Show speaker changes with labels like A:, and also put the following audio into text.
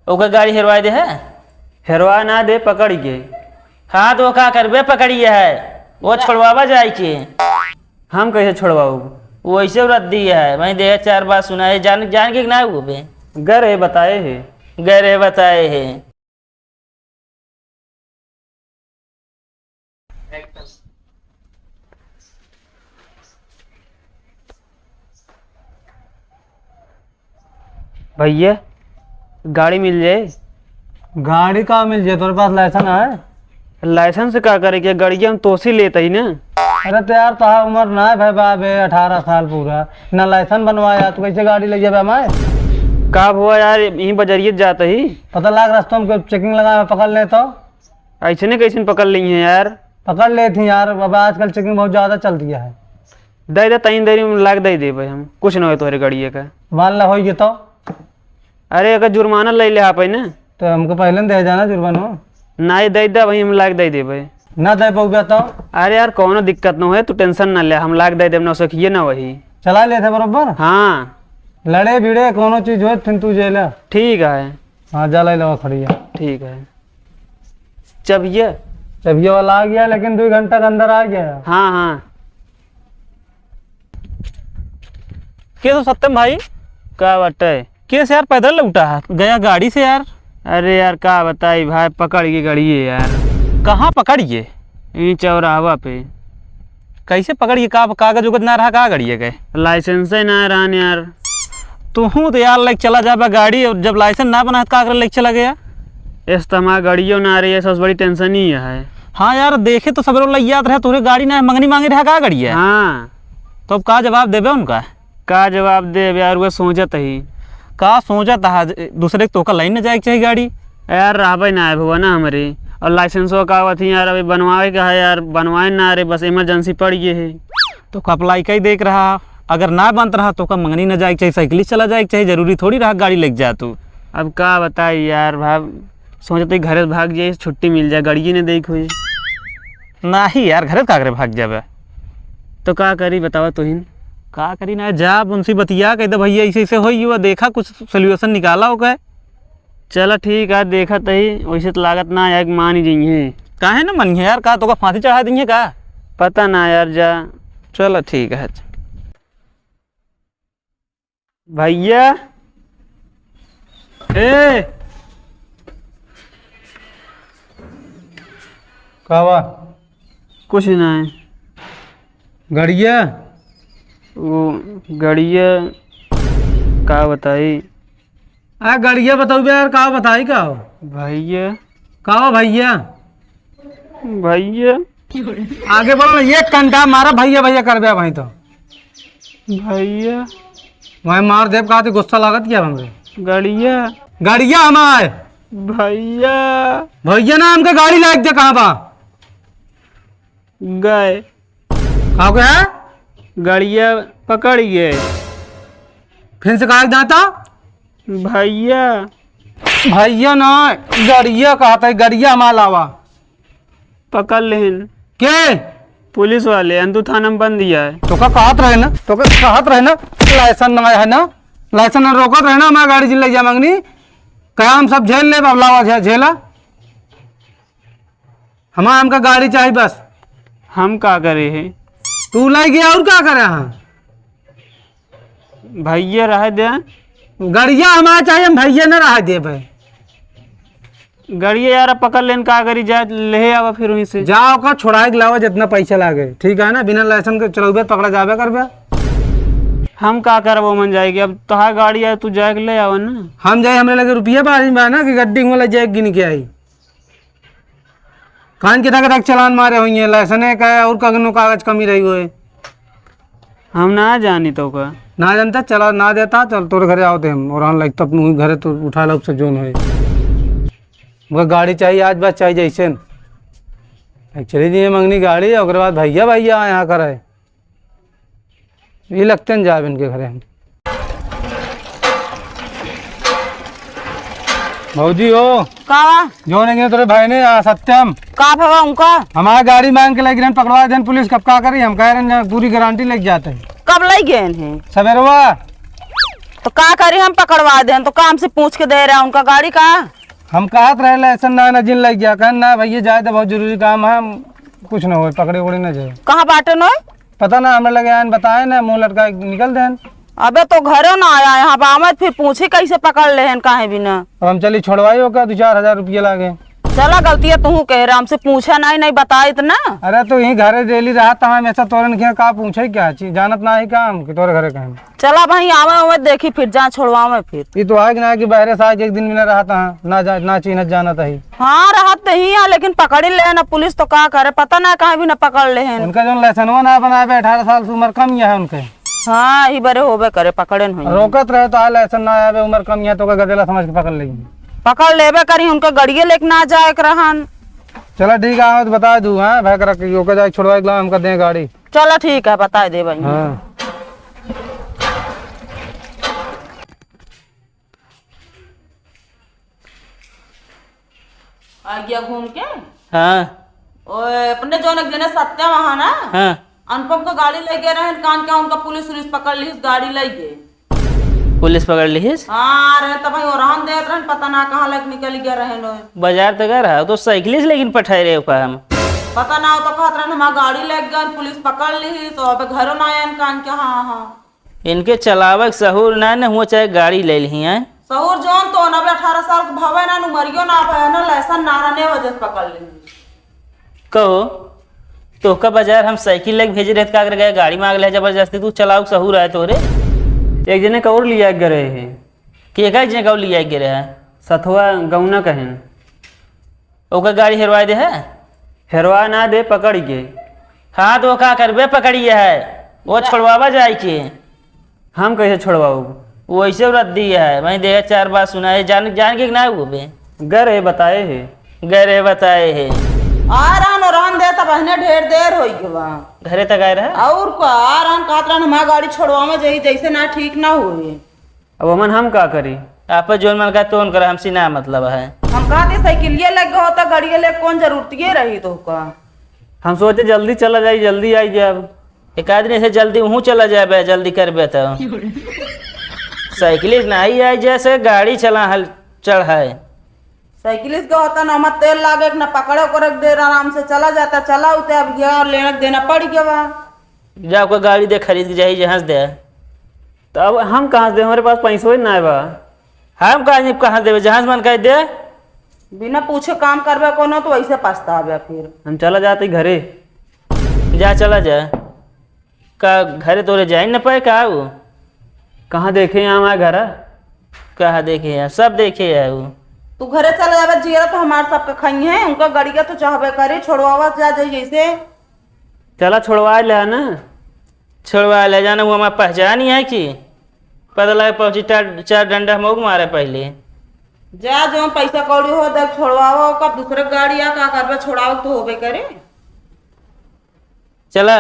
A: ओकर गाड़ी हेरवा दे है।
B: हेरवा ना दे, पकड़ के।
A: हाँ तो का करबे, पकड़िए है वो छोड़वावा जाए के।
B: हम कैसे छोड़वाऊ?
A: वो ऐसे रद्दी है, वही दे 4 बात सुना है, जान जान के ना हुए बे।
B: गर है बताए है।
A: गैर बताए है।
B: भैया गाड़ी मिल जाए?
C: गाड़ी का मिल जाए? तेरे पास लाइसेंस है?
B: लाइसेंस का करे क्या? गाड़ी हम तो से लेते ही ना।
C: अरे तो यार तो उम्र ना है भाई बाबे, 18 साल पूरा ना लाइसेंस बनवाया तो कैसे गाड़ी ले जाए हमारे?
B: कब हुआ यार, यहीं बजरिए जाते ही
C: पता लग रास्तों में चेकिंग लगा पकड़ ले तो
B: ऐसे नहीं कैसे पकड़ ली है यार।
C: पकड़ ले थी यार, बाबा आजकल चेकिंग बहुत ज्यादा चल रही है।
B: दे दे तीन देरी में लाग दे भाई, हम कुछ ना हो तुम्हारे गाड़िए का।
C: मान ला हो तो
B: अरे अगर जुर्माना ले ले आप ना
C: तो हमको पहले दे जाना जुर्माना।
B: ना ही दे दे भाई, हम लाग दे भाई।
C: ना दे पाऊगा तो?
B: अरे यार कोनो दिक्कत ना है, तू टेंशन ना ले, हम लाग दे ना सकिए ना वही
C: चला ले थे बरोबर।
B: हाँ
C: लड़े भिड़े कोनो चीज हो फिर तू जेला।
B: ठीक है।
C: हाँ जा ला खड़ी है।
B: ठीक है। चबिए
C: चबिए वाला आ गया, लेकिन 2 घंटा के अंदर आ गया।
B: हाँ हाँ।
D: के तो सत्यम भाई
B: का बटे
D: कैसे यार पैदल लौटा है गया गाड़ी से यार?
B: अरे यार का बताई भाई, पकड़ के गाड़िए यार।
D: कहाँ पकड़िए?
B: यहीं चौराहा पे।
D: कैसे पकड़िए? का कागज उगज ना रहा, का गाड़िए गए?
B: लाइसेंस ना रहा यार।
D: तू तो यार लेके चला जाबा गाड़ी, और जब लाइसेंस ना बना तो का लेके चला गया?
B: इस तमा गाड़ियों ना रही है, सबसे बड़ी टेंशन ही है।
D: हाँ यार देखे तो सब लोग याद रहे, तुरे गाड़ी ना मंगनी मांगे रहा, का गाड़ी है?
B: हाँ
D: तो अब का जवाब देवे उनका?
B: का जवाब दे यार, वो सोचत ही
D: का सोचा था दूसरे तो का लाइन न जाए चाहिए गाड़ी।
B: यार रहा ना है भुआ ना हमारे, और लाइसेंसों का हुआ थी यार, अभी बनवाए का है यार, बनवाए ना रहे, बस इमरजेंसी पड़ गई है।
D: तो का अप्लाई का ही देख रहा, अगर ना बनता रहा तो का मंगनी न जाए चाहिए, साइकिल चला जाए चाहिए, जरूरी थोड़ी रहा गाड़ी लग जा तू।
B: अब का बताई यार भाई, सोचते घर भाग जाए, छुट्टी मिल जाए, गाड़ी ने देख हुई
D: ना ही यार घर का भाग जावे
B: तो का करी बतावा तो ही।
D: का करी ना, जा उनसे बतिया कह दे भैया ऐसे ऐसे हो, देखा कुछ सोल्यूशन निकाला हो गए।
B: चलो ठीक है, देखा ही वैसे तो लागत ना आया कि मान ही जाइए।
D: काहे ना मनिए यार, का तो का फांसी चढ़ा देंगे का?
B: पता ना यार, जा।
D: चलो ठीक है।
B: भैया ए
C: कावा
B: कुछ ना है।
C: गाड़िया
B: वो गाड़िया का बताई?
C: अरे गाड़िया बताओ यार, का बताई का हो?
B: भैया
C: का हो भैया?
B: भैया
C: आगे बढ़ो ना, 1 घंटा मारा भैया भैया कर दिया भाई तो
B: भैया
C: वही मार देव का गुस्सा लागत क्या हमरे?
B: गाड़िया
C: गाड़िया हमारे
B: भैया
C: भैया ना हमके गाड़ी लायक दे, कहाँ बा
B: गए
C: कहा गया?
B: गाड़िया पकड़ गए।
C: फिर से कहा जाता
B: भैया
C: भैया ना गाड़िया कहा था, गाड़िया हमारा लावा
B: पकड़ लेन
C: के
B: पुलिस वाले, अंदू थाना में बंद दिया है।
C: तो का कहत रहे ना, तो का कहत रहे ना लाइसेंस ना है ना, लाइसेंस ना रोकत रहे ना, हमारा गाड़ी जिल ले जा मंगनी क्या हम सब झेल ले, अब लावा झेला हमारा, हमका गाड़ी चाहिए बस।
B: हम का करे है?
C: तू लाई गया और क्या करे? हाँ
B: भैया रह दे,
C: गाड़िया हमारा चाहिए, हम भैया ना रहा दे भाई।
B: गाड़िया यार पकड़ लेन, का करी जा ले आवा फिर वहीं से।
C: जाओ का छोड़ा के लावा जितना पैसा लागे, ठीक है ना, बिना लाइसेंस के चलोगे पकड़ा जावे कर बे।
B: हम का करबो मन जाएगी, अब तोहार गाड़ी है तू जाके ले आवा ना।
C: हम जाए हमरे लगे रुपया बारी बा ना कि गड्डी वाला जाए गिन के आई, कान के तक चलान मारे हुई है, लाइसेंस का और कगनो कागज कमी रही हुए।
B: हम ना जानी तो का
C: ना जानता चला ना देता, चल तोरे घरे आओ थे हम, और आन लग तब घरे तो उठा लो से जोन है। मुझे गाड़ी चाहिए आज, बस चाहिए जैसे चली दी मंगनी गाड़ी, और बाद भैया भैया यहाँ करे ये लगते हैं जाब इनके घरे हम। भौजी हो
A: का
C: जो नहीं तोरे भाई ने सत्यम
A: का भवा उनका
C: हमारा गाड़ी मांग के लगी पकड़वा दें पुलिस, कब का करी? हम कह रहे हैं पूरी गारंटी लेके जाते हैं।
A: कब ले गए हैं?
C: सवेरवा
E: तो का करी हम पकड़वा दे, तो काम से पूछ के दे रहे हैं उनका गाड़ी कहाँ।
C: हम कहत रहे लाइसेंस ना जिन लग गया कहन ना भैया जाए तो बहुत जरूरी काम है, हम कुछ ना हो पकड़े उड़े ना जाए।
E: कहाँ बाटे नो?
C: पता ना हमें लगे आन बताए ना मुँह लटका के निकल देन।
E: अबे तो घरों ना आया यहाँ बामत, फिर पूछे कैसे पकड़ ले हैं कहीं भी ना।
C: अब हम चली छोड़वाई होगा 2-4 हजार रुपये लागे।
E: चला गलती है तू कह रहा, हमसे पूछा नहीं बता इतना।
C: अरे तो यही घरे डेली रहा था हम ऐसा तोरन के का पूछे क्या चीज जानत ना है काम कि तोरे घरे कहें।
E: चला भाई आवे उवे देखी फिर जहाँ छोड़वावे फिर।
C: ये तो आग ना कि बहरे से आके एक दिन भी ना रहा था ना चीन जाना था ही।
E: हाँ रहत नहीं है लेकिन पकड़ ले ना पुलिस, तो का करे पता ना कहीं भी ना पकड़ ले हैं।
C: उनका जो लाइसेंस ना बनाए 18 साल से उम्र कम है उनके।
E: हाँ ही बड़े होबे करे पकड़े नहीं।
C: रोकत रहे तो लाइसेंस ना आवे उम्र कम है तो गदेला समझ के पकड़ लेगी।
E: पकड़ लेबे करी उनका गड़िए लेके ना जाए रहन।
C: चलो ठीक है आओ तो बता दूँ। हाँ भाई कर जाए छोड़वा के हम कर दें गाड़ी।
E: चलो ठीक है बता दे भाई।
C: हाँ
E: आ गया घूम के।
A: हाँ
E: ओए अपने जो ने सत्या वहाँ ना
A: हाँ
E: अनुपम को गाड़ी ले गए रहे कान क्या उनका पुलिस पकड़ ली गाड़ी ले गए।
A: पुलिस पकड़ लीस।
E: हाँ रहे तो भाई और देत रहे पता ना कहाँ लग निकल गया रहे नो।
A: बाजार तक रहा तो साइकिल से लेकिन पठाए रहे का हम
E: पता ना हो तो कहत रहे हमारा गाड़ी लग गया पुलिस पकड़ ली तो अब घरों ना आया कान क्या। हाँ हाँ
A: इनके चलावक सहूर ना न हुआ चाहे गाड़ी ले ली हैं।
E: सहूर जौन तो ना 18 साल के भावे ना मरियो ना भाई ना लाइसेंस ना रहने वजह से पकड़ ली।
A: कहो तो का बाजार हम साइकिल लेके भेजे रहे का गए गाड़ी मांग ले जबरदस्ती तू चलाओ सहूर है तोरे।
B: एक जने का और लिया गए है
A: कि एक जने का लिया गिरे है
B: सथुआ गौना कहन।
A: ओकर गाड़ी हेरवा दे है।
B: हेरवा ना दे पकड़ के।
A: हाँ तो का करबे पकड़िए है वो छोड़वावा जाए के।
B: हम कैसे छोड़वाऊ?
A: वो ऐसे रद्दी है वही देखा 4 बार सुना है जान के ना वो बे
B: गए बताए है
A: गए बताए है।
E: आ रहन दे तब बहने ढेर देर हो गई
A: घरे तक आए रहा
E: और को आ रहन कहत रहन हमारा गाड़ी छोड़वा में जही जैसे ना ठीक ना हुए।
B: अब अमन हम का करी?
A: आप जो मन का तो कर हमसे ना मतलब है।
E: हम कहते साइकिलिया लग गया होता गाड़िया ले कौन जरूरत ये रही तो का।
B: हम सोचे जल्दी चला जाए जल्दी आई जाए।
A: एक आदमी से जल्दी वहूँ चला जाए जल्दी करबे तो साइकिल ना ही आई जैसे गाड़ी चला हल चढ़ाए।
E: साइकिलिस्ट का होता ना मत तेल लागे ना पकड़े को रख दे आराम से चला जाता चला उते अब गया लेने देना पड़ गया वहाँ।
A: जाओ कोई गाड़ी दे खरीद के जाही जहाँ से दे।
B: तो अब हम कहाँ से दे? हमारे पास पैसों ही ना है बा।
A: हम कहाँ देवे जहाँ से मन कह दे।
E: बिना पूछे काम करबे कोनो तो वैसे पछतावे फिर।
B: हम चला जाते घरे।
A: जा चला जा का घरे तोरे जा ही न पाए का वो
B: कहाँ देखे यहाँ हमारे घर?
A: कहाँ देखे है सब देखे है वो।
E: तू घरे चला जावे जिया तो हमारे सबके खाई है उनका गाड़िया तो चाहबे करे छोड़वावा जा जाए जैसे।
B: चला छोड़वा ले ना।
A: छोड़वा ले जाना वो हमारा पहचान ही है कि पता लगे पहुंची 4 डंडा मोग मारे पहले।
E: जा जो पैसा कौड़ी हो देख छोड़वावा कब दूसरे गाड़िया का करबे छोड़ाव तो होबे करे।
A: चला